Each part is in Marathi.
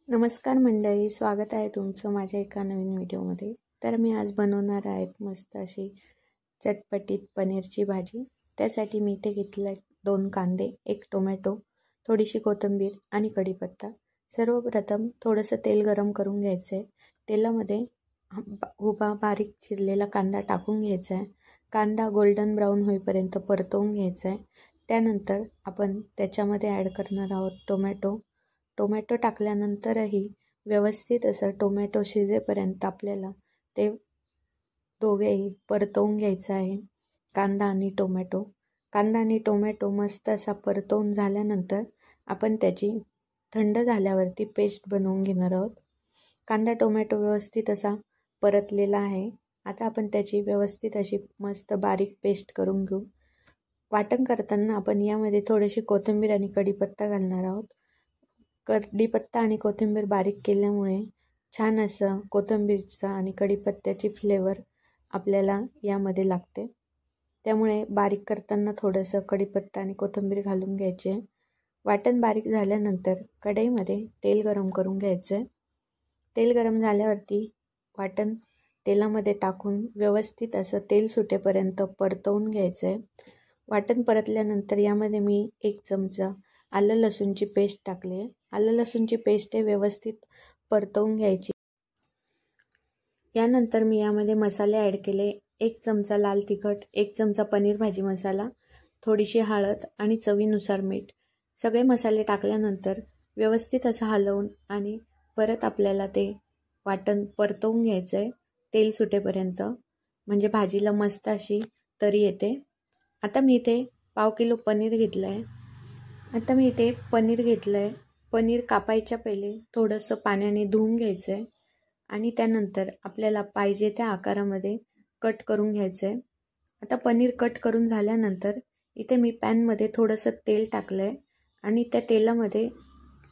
नमस्कार मंडळी, स्वागत आहे तुमचं माझ्या एका नवीन व्हिडिओमध्ये। तर मी आज बनवणार आहे मस्त अशी चटपटीत पनीरची भाजी। त्यासाठी मी इथे घेतले 2 कांदे, 1 टोमॅटो, थोडीशी कोथिंबीर आणि कढीपत्ता। सर्वप्रथम थोडंसं तेल गरम करून घ्यायचं आहे। तेलामध्ये उभा बारीक चिरलेला कांदा टाकून घ्यायचा आहे। कांदा गोल्डन ब्राऊन होईपर्यंत परतवून घ्यायचा आहे। त्यानंतर आपण त्याच्यामध्ये ॲड करणार आहोत टोमॅटो टाकल्यानंतरही व्यवस्थित असं टोमॅटो शिजेपर्यंत आपल्याला ते दोघेही परतवून घ्यायचं आहे। कांदा आणि टोमॅटो मस्त असा परतवून झाल्यानंतर आपण त्याची थंड झाल्यावरती पेस्ट बनवून घेणार आहोत। कांदा टोमॅटो व्यवस्थित असा परतलेला आहे। आता आपण त्याची व्यवस्थित अशी मस्त बारीक पेस्ट करून घेऊ। वाटण करताना आपण यामध्ये थोडीशी कोथिंबीर आणि कढीपत्ता घालणार आहोत। कढीपत्ता आणि कोथिंबीर बारीक केल्यामुळे छान असं कोथिंबीरचा आणि कढीपत्त्याची फ्लेवर आपल्याला यामध्ये लागते। त्यामुळे बारीक करताना थोडंसं कढीपत्ता आणि कोथिंबीर घालून घ्यायचे। वाटण बारीक झाल्यानंतर कढईमध्ये तेल गरम करून घ्यायचे। तेल गरम झाल्यावरती वाटण तेलामध्ये टाकून व्यवस्थित असं तेल सुटेपर्यंत परतवून घ्यायचं। वाटण परतल्यानंतर यामध्ये मी 1 चमचा आलं लसूणची पेस्ट टाकली आहे। आलं लसूणची पेस्ट व्यवस्थित परतवून घ्यायची। यानंतर मी यामध्ये मसाले ॲड केले। 1 चमचा लाल तिखट, 1 चमचा पनीर भाजी मसाला, थोडीशी हळद आणि चवीनुसार मीठ। सगळे मसाले टाकल्यानंतर व्यवस्थित असं हलवून आणि परत आपल्याला ते वाटण परतवून घ्यायचं आहे तेल सुटेपर्यंत, म्हणजे भाजीला मस्त अशी तरी येते। आता मी इथे पाव किलो पनीर घेतलं आहे। पनीर कापायच्या पहिले थोडंसं पाण्याने धुवून घ्यायचं आहे आणि त्यानंतर आपल्याला पाहिजे त्या आकारामध्ये कट करून घ्यायचं आहे। आता पनीर कट करून झाल्यानंतर इथे मी पॅनमध्ये थोडंसं तेल टाकलं आहे आणि त्या तेलामध्ये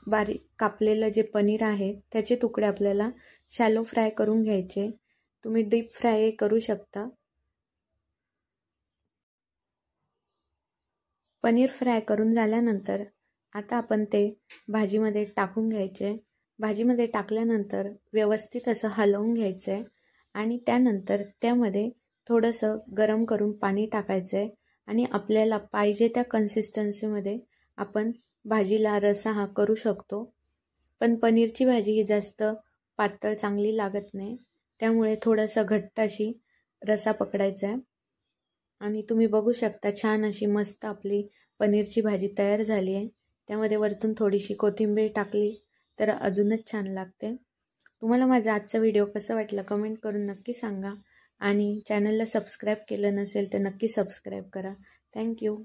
बारीक कापलेलं जे पनीर आहे त्याचे तुकडे आपल्याला शॅलो फ्राय करून घ्यायचे। तुम्ही डीप फ्राय करू शकता। पनीर फ्राय करून झाल्यानंतर आता आपण ते भाजीमध्ये टाकून घ्यायचे। भाजीमध्ये टाकल्यानंतर व्यवस्थित असं हलवून घ्यायचं आहे आणि त्यानंतर त्यामध्ये थोडंसं गरम करून पाणी टाकायचं आहे आणि आपल्याला पाहिजे त्या कन्सिस्टन्सीमध्ये आपण भाजीला रस्सा हा करू शकतो। पण पनीरची भाजी ही जास्त पातळ चांगली लागत नाही, त्यामुळे थोडंसं घट्ट अशी रस्सा पकडायचा आहे। आणि तुम्ही बघू शकता छान अशी मस्त आपली पनीरची भाजी तयार झाली आहे। त्यामध्ये वरतून थोडीशी कोथिंबीर टाकली तर अजूनच छान लागते। तुम्हाला माझा आजचा व्हिडिओ कसा वाटला कमेंट करून नक्की सांगा आणि चॅनलला सबस्क्राईब केलं नसेल तर नक्की सबस्क्राईब करा। थँक्यू।